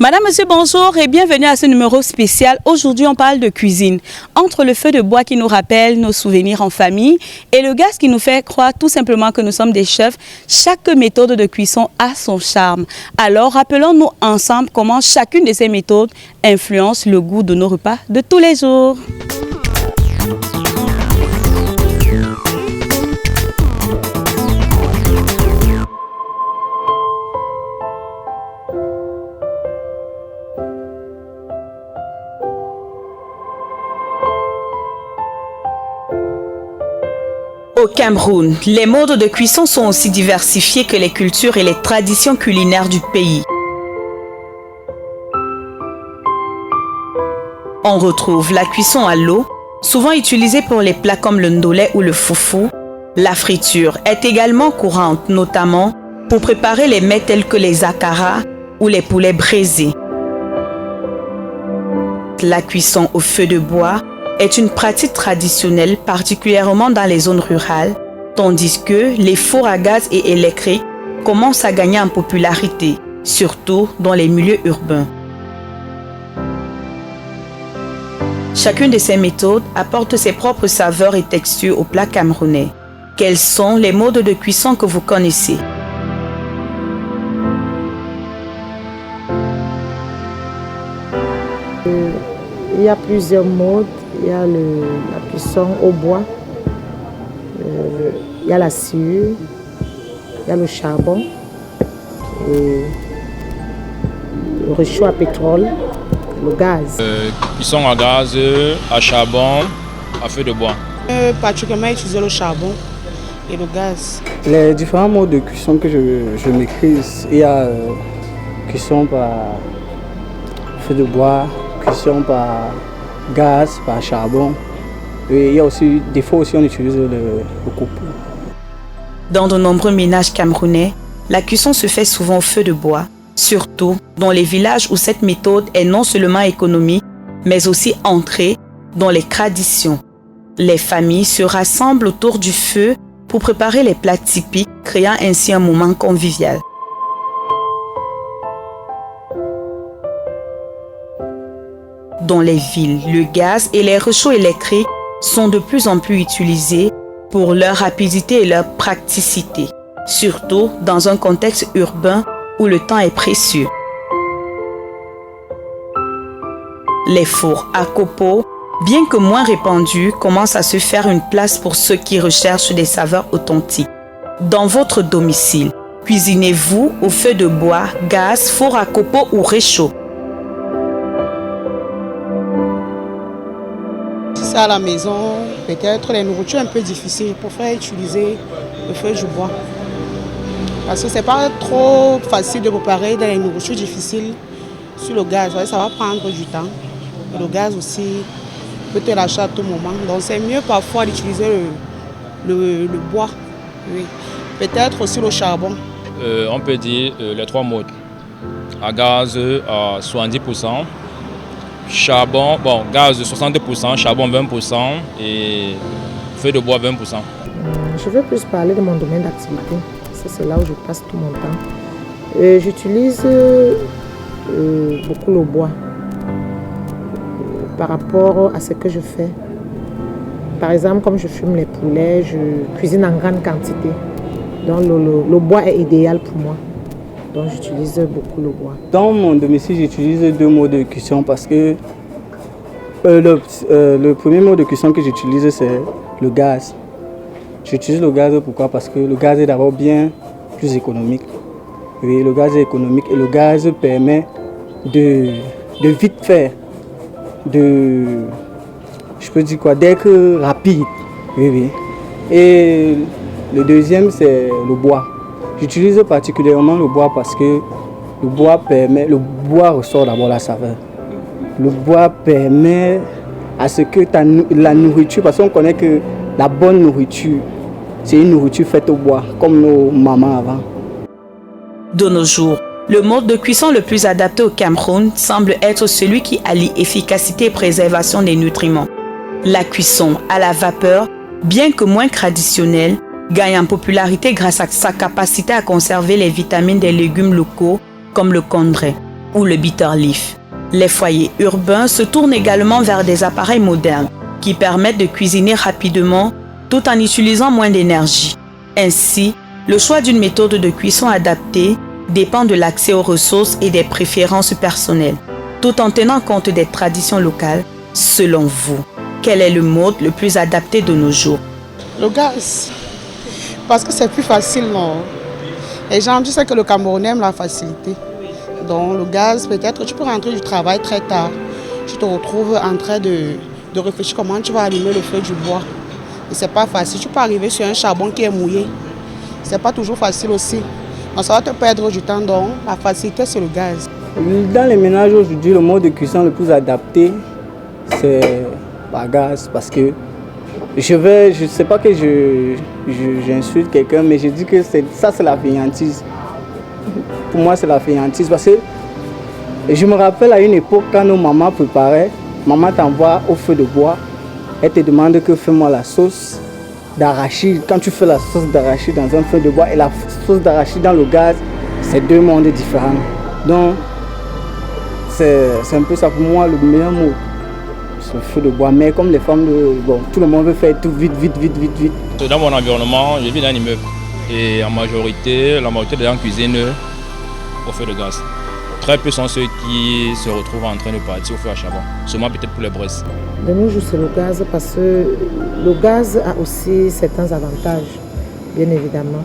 Madame, monsieur, bonjour et bienvenue à ce numéro spécial. Aujourd'hui, on parle de cuisine. Entre le feu de bois qui nous rappelle nos souvenirs en famille et le gaz qui nous fait croire tout simplement que nous sommes des chefs, chaque méthode de cuisson a son charme. Alors, rappelons-nous ensemble comment chacune de ces méthodes influence le goût de nos repas de tous les jours. Au Cameroun, les modes de cuisson sont aussi diversifiés que les cultures et les traditions culinaires du pays. On retrouve la cuisson à l'eau, souvent utilisée pour les plats comme le ndolé ou le foufou. La friture est également courante, notamment pour préparer les mets tels que les akara ou les poulets braisés. La cuisson au feu de bois est une pratique traditionnelle, particulièrement dans les zones rurales, tandis que les fours à gaz et électriques commencent à gagner en popularité, surtout dans les milieux urbains. Chacune de ces méthodes apporte ses propres saveurs et textures au plat camerounais. Quels sont les modes de cuisson que vous connaissez? Il y a plusieurs modes. Il y a la cuisson au bois, il y a la sciure, il y a le charbon, et le réchaud à pétrole, le gaz. Cuisson à gaz, à charbon, à feu de bois. Particulièrement utiliser le charbon et le gaz. Les différents modes de cuisson que je maîtrise, il y a cuisson par feu de bois, cuisson par gaz, par charbon. Et il y a aussi, des fois aussi on utilise le copeau. Dans de nombreux ménages camerounais, la cuisson se fait souvent au feu de bois, surtout dans les villages où cette méthode est non seulement économique, mais aussi entrée dans les traditions. Les familles se rassemblent autour du feu pour préparer les plats typiques, créant ainsi un moment convivial. Dans les villes, le gaz et les réchauds électriques sont de plus en plus utilisés pour leur rapidité et leur praticité, surtout dans un contexte urbain où le temps est précieux. Les fours à copeaux, bien que moins répandus, commencent à se faire une place pour ceux qui recherchent des saveurs authentiques. Dans votre domicile, cuisinez-vous au feu de bois, gaz, four à copeaux ou réchaud? À la maison, peut-être les nourritures un peu difficiles, je préfère utiliser le feu du bois. Parce que c'est pas trop facile de préparer des nourritures difficiles sur le gaz. Ça va prendre du temps. Et le gaz aussi peut te lâcher à tout moment. Donc c'est mieux parfois d'utiliser le bois. Oui. Peut-être aussi le charbon. On peut dire les trois modes. À gaz à 70%. Charbon, bon, gaz 60%, charbon 20% et feu de bois 20%. Je veux plus parler de mon domaine d'activité. C'est là où je passe tout mon temps. J'utilise beaucoup le bois par rapport à ce que je fais. Par exemple, comme je fume les poulets, je cuisine en grande quantité. Donc le bois est idéal pour moi. Donc j'utilise beaucoup le bois. Dans mon domicile, j'utilise deux modes de cuisson parce que le premier mode de cuisson que j'utilise, c'est le gaz. J'utilise le gaz pourquoi? Parce que le gaz est d'abord bien plus économique. Oui, le gaz est économique et le gaz permet de vite faire, je peux dire quoi, d'être rapide. Oui, oui. Et le deuxième, c'est le bois. J'utilise particulièrement le bois parce que le bois ressort d'abord la saveur. Le bois permet à ce que la nourriture, parce qu'on connaît que la bonne nourriture, c'est une nourriture faite au bois, comme nos mamans avant. De nos jours, le mode de cuisson le plus adapté au Cameroun semble être celui qui allie efficacité et préservation des nutriments. La cuisson à la vapeur, bien que moins traditionnelle, gagne en popularité grâce à sa capacité à conserver les vitamines des légumes locaux comme le congré. ou le bitter leaf. Les foyers urbains se tournent également vers des appareils modernes qui permettent de cuisiner rapidement tout en utilisant moins d'énergie. Ainsi, le choix d'une méthode de cuisson adaptée dépend de l'accès aux ressources et des préférences personnelles, tout en tenant compte des traditions locales. Selon vous, quel est le mode le plus adapté de nos jours? Le gaz, parce que c'est plus facile, non? Les gens, tu sais que le Cameroun aime la facilité. Donc le gaz, peut-être tu peux rentrer du travail très tard. Tu te retrouves en train de réfléchir comment tu vas allumer le feu du bois. Et c'est pas facile. Tu peux arriver sur un charbon qui est mouillé. C'est pas toujours facile aussi. Donc ça va te perdre du temps. Donc la facilité, c'est le gaz. Dans les ménages aujourd'hui, le mode de cuisson le plus adapté, c'est le gaz. Parce que je sais pas que j'insulte quelqu'un, mais je dis que ça c'est la fainéantise. Pour moi, c'est la fainéantise. Parce que je me rappelle à une époque, quand nos mamans préparaient, maman t'envoie au feu de bois, elle te demande que fais-moi la sauce d'arachide. Quand tu fais la sauce d'arachide dans un feu de bois et la sauce d'arachide dans le gaz, c'est deux mondes différents. Donc, c'est un peu ça pour moi le meilleur mot. C'est le feu de bois. Mais comme les femmes, tout le monde veut faire tout vite. Dans mon environnement, je vis dans un immeuble. Et en majorité, la majorité des gens cuisinent au feu de gaz. Très peu sont ceux qui se retrouvent en train de partir au feu à charbon. Seulement peut-être pour les braises. De nos jours, c'est le gaz parce que le gaz a aussi certains avantages, bien évidemment.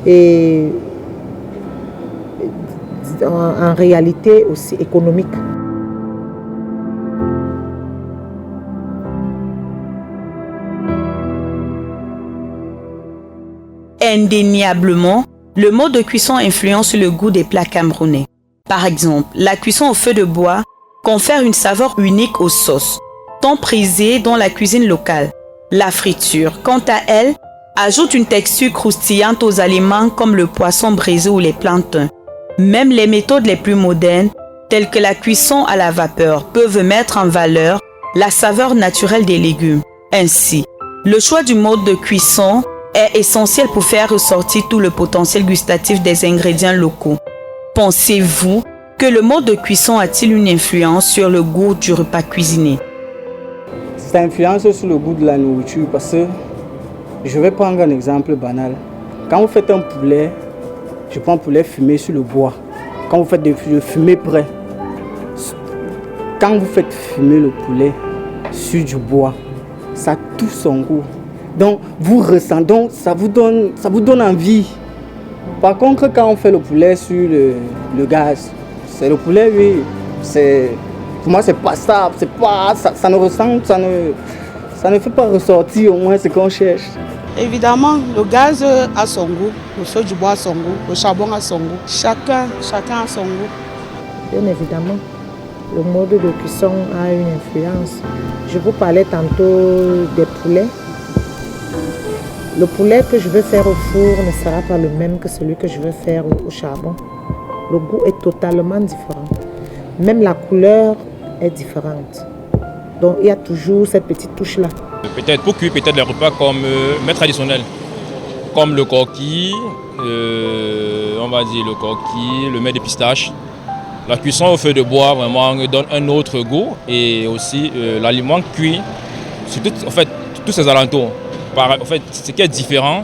Et en réalité aussi économique. Indéniablement, le mode de cuisson influence le goût des plats camerounais. Par exemple, la cuisson au feu de bois confère une saveur unique aux sauces, tant prisées dans la cuisine locale. La friture, quant à elle, ajoute une texture croustillante aux aliments comme le poisson braisé ou les plantains. Même les méthodes les plus modernes, telles que la cuisson à la vapeur, peuvent mettre en valeur la saveur naturelle des légumes. Ainsi, le choix du mode de cuisson est essentiel pour faire ressortir tout le potentiel gustatif des ingrédients locaux. Pensez-vous que le mode de cuisson a-t-il une influence sur le goût du repas cuisiné? Ça influence sur le goût de la nourriture parce que je vais prendre un exemple banal. Quand vous faites un poulet, je prends un poulet fumé sur le bois. Quand vous faites le fumé prêt, quand vous faites fumer le poulet sur du bois, ça a tout son goût. Donc vous ressentez, ça vous donne envie. Par contre, quand on fait le poulet sur le gaz, c'est le poulet, oui. Pour moi, c'est pas ça. Ça ne ressent, ça ne fait pas ressortir au moins ce qu'on cherche. Évidemment, le gaz a son goût, le feu du bois a son goût, le charbon a son goût. Chacun a son goût. Bien évidemment, le mode de cuisson a une influence. Je vous parlais tantôt des poulets. Le poulet que je veux faire au four ne sera pas le même que celui que je veux faire au charbon. Le goût est totalement différent. Même la couleur est différente. Donc il y a toujours cette petite touche-là. Peut-être pour cuire peut-être les repas comme mais traditionnels, comme le coquille, on va dire le coquille, le mets de pistache. La cuisson au feu de bois vraiment donne un autre goût et aussi l'aliment cuit sur tous ces alentours. En fait, ce qui est différent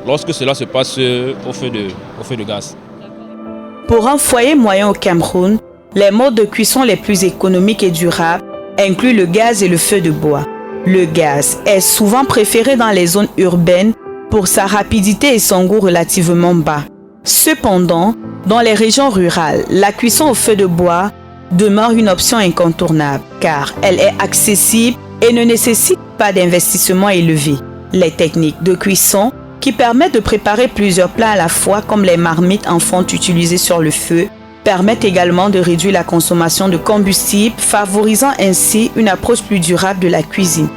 lorsque cela se passe au feu de gaz. Pour un foyer moyen au Cameroun, les modes de cuisson les plus économiques et durables incluent le gaz et le feu de bois. Le gaz est souvent préféré dans les zones urbaines pour sa rapidité et son goût relativement bas. Cependant, dans les régions rurales, la cuisson au feu de bois demeure une option incontournable car elle est accessible et ne nécessite pas d'investissement élevé. Les techniques de cuisson qui permettent de préparer plusieurs plats à la fois comme les marmites en fonte utilisées sur le feu permettent également de réduire la consommation de combustible, favorisant ainsi une approche plus durable de la cuisine.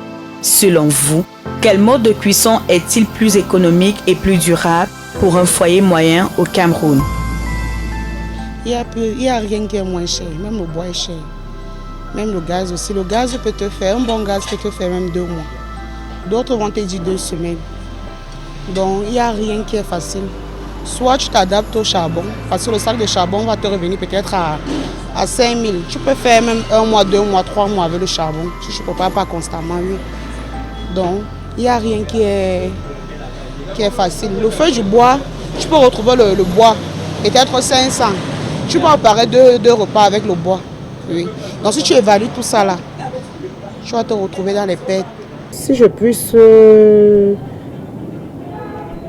Selon vous, quel mode de cuisson est-il plus économique et plus durable pour un foyer moyen au Cameroun? Il n'y a rien qui est moins cher, même le bois est cher. Même le gaz aussi. Le gaz peut te faire, un bon gaz peut te faire même 2 mois. D'autres vont te dire 2 semaines. Donc il n'y a rien qui est facile. Soit tu t'adaptes au charbon, parce que le sac de charbon va te revenir peut-être à à 5 000. Tu peux faire même 1 mois, 2 mois, 3 mois avec le charbon. Si je ne prépare pas constamment, oui. Donc, il n'y a rien qui est facile. Le feu du bois, tu peux retrouver le bois, peut-être 500. Tu peux préparer deux repas avec le bois. Oui. Donc, si tu évalues tout ça là, tu vas te retrouver dans les pertes. Si je puisse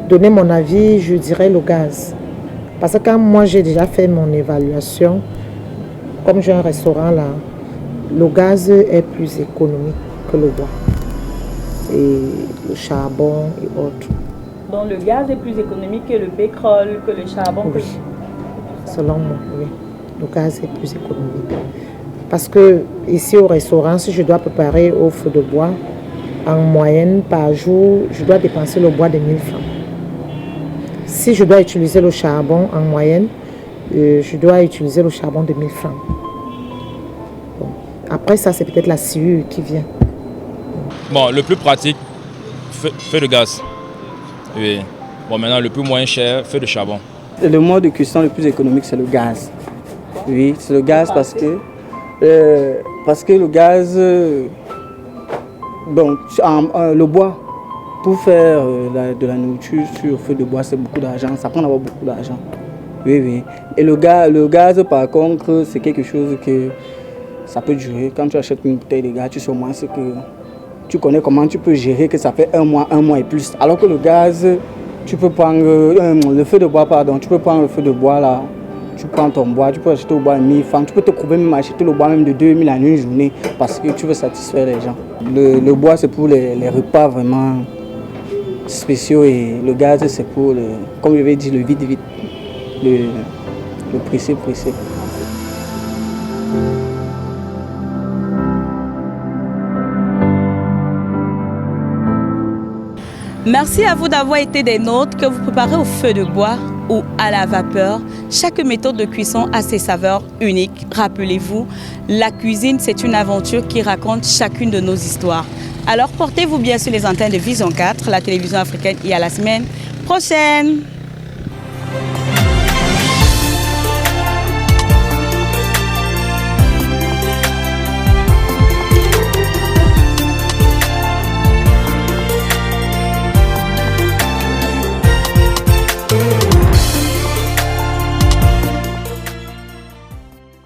donner mon avis, je dirais le gaz. Parce que quand moi j'ai déjà fait mon évaluation, comme j'ai un restaurant là, le gaz est plus économique que le bois. Et le charbon et autres. Donc le gaz est plus économique que le pétrole, que le charbon. Oui, selon moi, oui. Le gaz est plus économique. Parce que ici au restaurant, si je dois préparer au feu de bois, en moyenne par jour, je dois dépenser le bois de 1000 francs. Si je dois utiliser le charbon en moyenne, je dois utiliser le charbon de 1000 francs. Bon. Après ça, c'est peut-être la sciure qui vient. Bon, le plus pratique, feu de gaz. Oui. Bon, maintenant, le plus moins cher, feu de charbon. Le mode de cuisson le plus économique, c'est le gaz. Oui, c'est le gaz parce que le gaz, le bois, pour faire de la nourriture sur feu de bois, c'est beaucoup d'argent. Ça prend d'abord beaucoup d'argent. Oui, oui. Et le gaz, par contre, c'est quelque chose que ça peut durer. Quand tu achètes une bouteille de gaz, tu sais au moins ce que tu connais comment tu peux gérer, que ça fait un mois et plus. Alors que le gaz, tu peux prendre le feu de bois, pardon, tu peux prendre le feu de bois là. Tu prends ton bois, tu peux acheter au bois de 1000 francs, tu peux te trouver même acheter le bois même de 2000 en une journée parce que tu veux satisfaire les gens. Le bois, c'est pour les repas vraiment spéciaux et le gaz, c'est pour, comme je l'avais dit, le vite, le pressé. Merci à vous d'avoir été des nôtres, que vous préparez au feu de bois ou à la vapeur. Chaque méthode de cuisson a ses saveurs uniques. Rappelez-vous, la cuisine, c'est une aventure qui raconte chacune de nos histoires. Alors portez-vous bien sur les antennes de Vision 4, la télévision africaine, et à la semaine prochaine.